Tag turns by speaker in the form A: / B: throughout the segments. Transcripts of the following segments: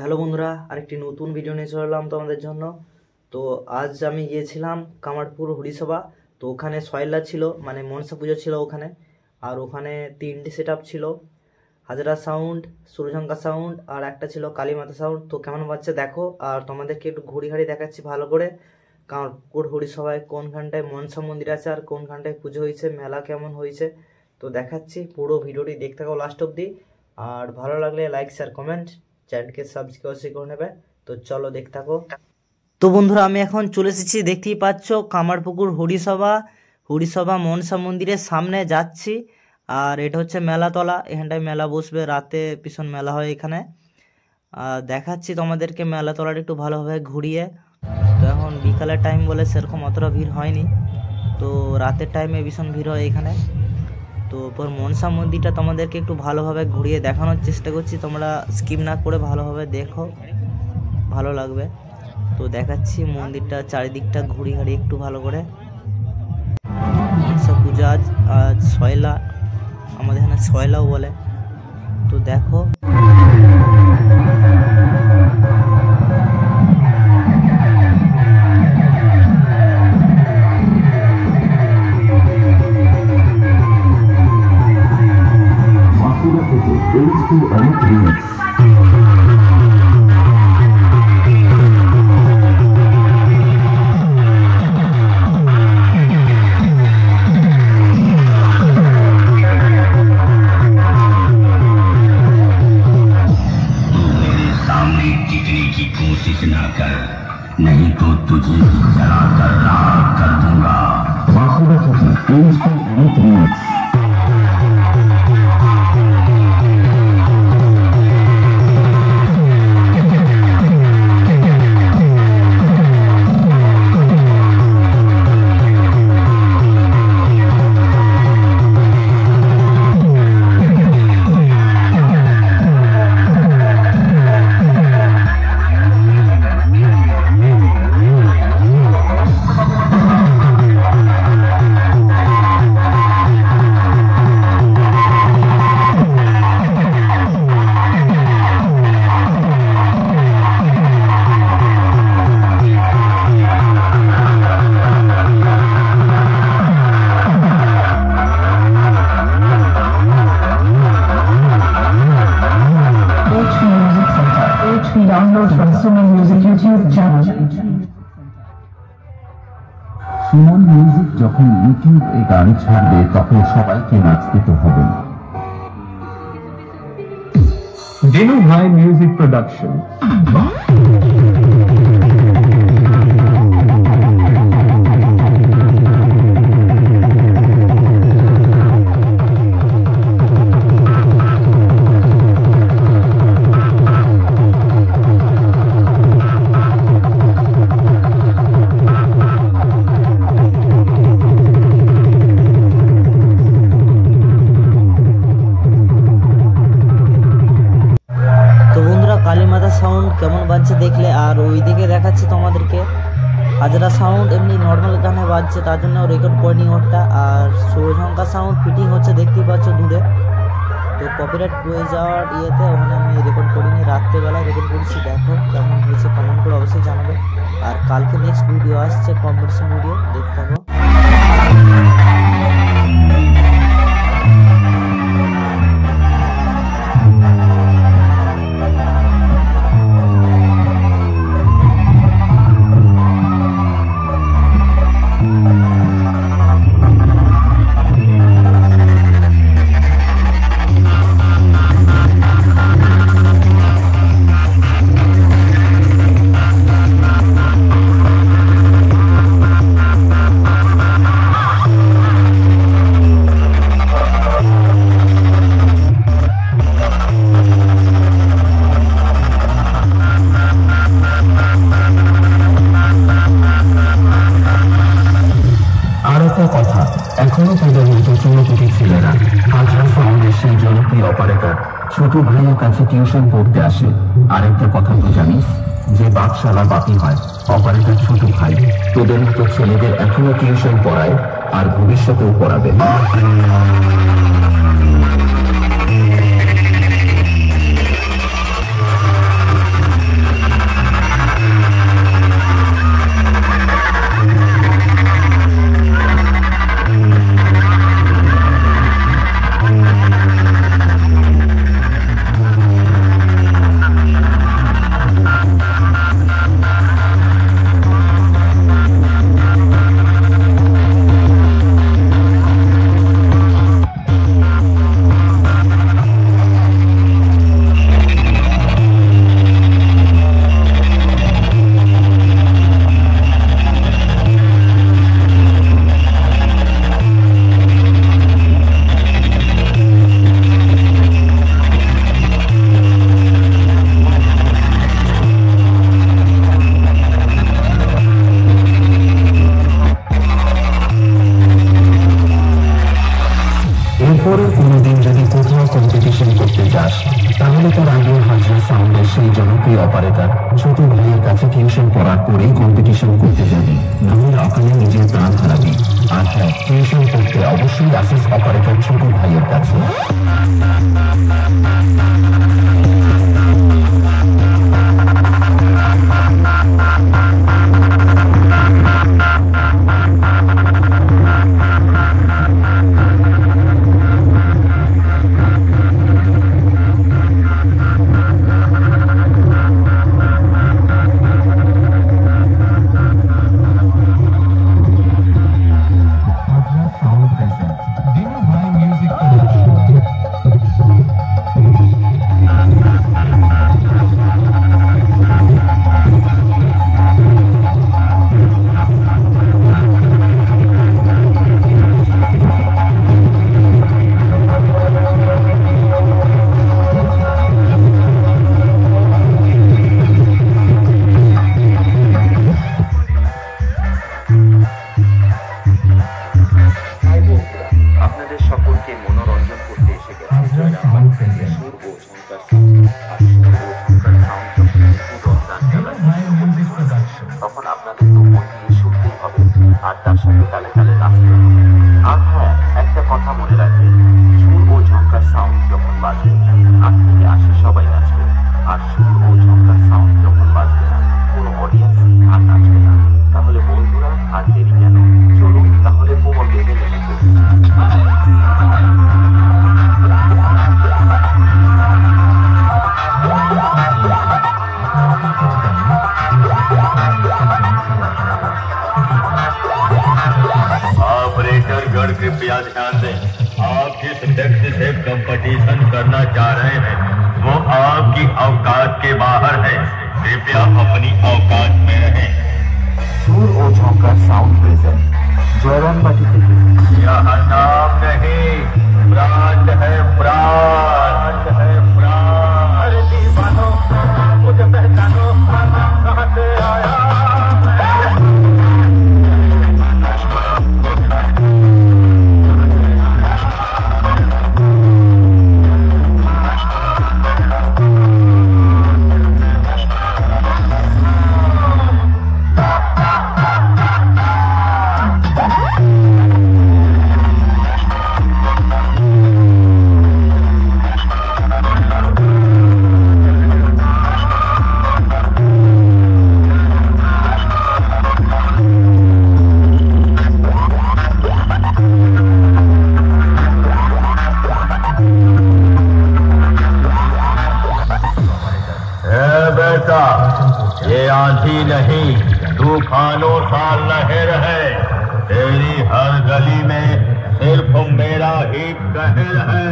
A: Hello বন্ধুরা, আরেকটি নতুন ভিডিও নিয়ে চলে এলাম তোমাদের জন্য। তো আজ আমি গিয়েছিলাম কামারপুর হরিসভা। তো ওখানে সয়লা ছিল, মানে মনসা পুজো ছিল ওখানে। আর ওখানে 3টে সেট আপ ছিল, হাজরা সাউন্ড, সূর্যঙ্কা সাউন্ড আর একটা ছিল কালীমাতা সাউন্ড। তো কেমন বাজছে দেখো, আর তোমাদেরকে একটু ঘুরি ঘাড়ি দেখাচ্ছি ভালো করে কামারপুর হরিসভায় কোনখানটায় মনসা মন্দির আছে আর কোনখানটায় পুজো হয়েছে, মেলা কেমন হয়েছে। তো দেখাচ্ছি, পুরো ভিডিওটি দেখতে থাকো লাস্ট অবধি। আর ভালো লাগলে লাইক শেয়ার কমেন্ট, চ্যানেলকে সাবস্ক্রাইব করে নেবে। তো চলো দেখতে থাকো। তো বন্ধুরা, আমি এখন চলে এসেছি, দেখতেই পাচ্ছ কামারপুকুর হরিসভা মনসা মন্দিরের সামনে যাচ্ছি। আর এটা হচ্ছে মেলাতলা, এখানটায় মেলা বসবে, রাতে ভীষণ মেলা হয় এখানে। আর দেখাচ্ছি তোমাদেরকে মেলাতলাটা একটু ভালোভাবে ঘুরিয়ে। তো এখন বিকালের টাইম বলে সেরকম অতটা ভিড় হয়নি, তো রাতের টাইমে ভীষণ ভিড় হয় এখানে। তো পর মনসা মন্দিরটা তোমাদেরকে একটু ভালোভাবে ঘুরিয়ে দেখানোর চেষ্টা করছি, তোমরা স্কিপ না করে ভালোভাবে দেখো, ভালো লাগবে। তো দেখাচ্ছি মন্দিরটা চারিদিকটা ঘুরি ঘাড়ি একটু ভালো করে। মনসা পূজা আজ সয়লা, আমাদের এখানে সয়লাও বলে। তো দেখো
B: नहीं तो तुझे भी जला कर राख कर दूंगा। Download from Suman Music YouTube channel.
C: Suman music যখন ইউটিউবে গান ছাড়বে তখন সবাইকে নাচতে তো হবে।
D: Dinu Bhai Music Production.
A: Kalimata sound কেমন বাজছে দেখলে। আর ওইদিকে দেখাচ্ছে তোমাদেরকে হাজরা সাউন্ড, এমনি নর্মাল গানে বাজছে, তার জন্য রেকর্ড করিনি ওরটা। আর সূর্যঙ্কা সাউন্ড ফিটিং হচ্ছে, দেখতেই পাচ্ছ দূরে। তো কপিরাইট হয়ে যাওয়ার ইয়েতে ওখানে আমি রেকর্ড করিনি, রাত্রেবেলায় রেকর্ড করেছি। দেখো কেমন হয়েছে কমেন্ট করে অবশ্যই জানাবে। আর কালকে নেক্সট ভিডিও আসছে, কম্পিটিশন ভিডিও, দেখতে থাকো।
C: এখনো পর্যন্ত চৌকিটি ছেলেরা হাজরা সাউন্ডের সেই জনপ্রিয় অপারেটর ছোট ভাইয়ের কাছে টিউশন পড়তে আসে। আরেকটা কথা তো জানিস, যে বাকশালা বাকি হয় অপারেটর ছোট ভাই তোদের মতো ছেলেদের এখনো টিউশন পড়ায় আর ভবিষ্যতেও পড়াবে। অপারেটর ছোট ভাইয়ের কাছে টিউশন পড়ার পরেই কম্পিটিশন করতে যাবি, নাহলে অকালে নিজের প্রাণ হারাবি। আর হ্যাঁ, টিউশন পড়তে অবশ্যই আসিস অপারেটর ছোট ভাইয়ের কাছে।
E: আপনাদের সকলকে মনোরঞ্জন করতে এসে গেছে সুর ও ঝঙ্কার তখন আপনাদের তো মন দিয়ে শুনতেই হবে আর তার সাথে তালে তালে নাচতে হবে। আর হ্যাঁ, একটা কথা মনে রাখবেন, সুর ও ঝঙ্কার সাউন্ড যখন বাজবে আগ থেকে আসে সবাই নাচবে, আর সুর ও ঝঙ্কার সাউন্ড যখন বাজবে না কোনো অডিয়েন্স আর নাচবে না। তাহলে বন্ধুরা আর দেরি কেন, চলুন তাহলে কোমর বেঁধে নেমে পড়ি।
F: ऑपरेटर गण कृपया ध्यान दें, आप जिस व्यक्ति से कंपटीशन करना चाह रहे हैं वो आपकी औकात के बाहर है, कृपया अपनी औकात में रहें।
C: সুর ও ঝঙ্কার সাউন্ড প্রেজেন্ট জয়রামবাটি থেকে।
F: यह नाम नहीं, ब्रांड है, ब्रांड है, ब्रांड। अरे दीवानो मुझे पहचानो, कहाँ से आया ये आंधी नहीं, तूफानों सा लहर है, तेरी हर गली में सिर्फ मेरा ही कहर है।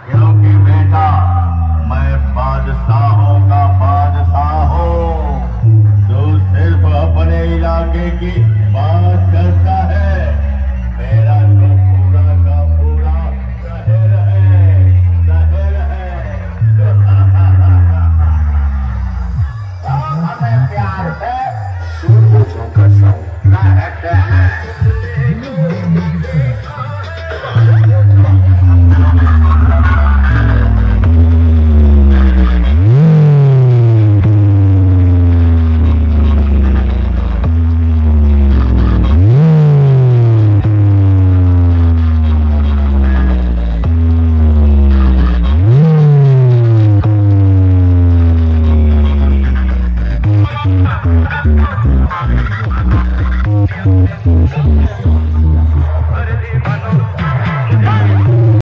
F: क्योंकि बेटा मैं बादशाहों का बादशाह हूँ, तू सिर्फ अपने इलाके की बात करता है, मेरा तो पूरा का पूरा शहर है, शहर है। प्यार है
C: সুর ও ঝঙ্কার সাউন্ড
F: ना है।
C: Thank you.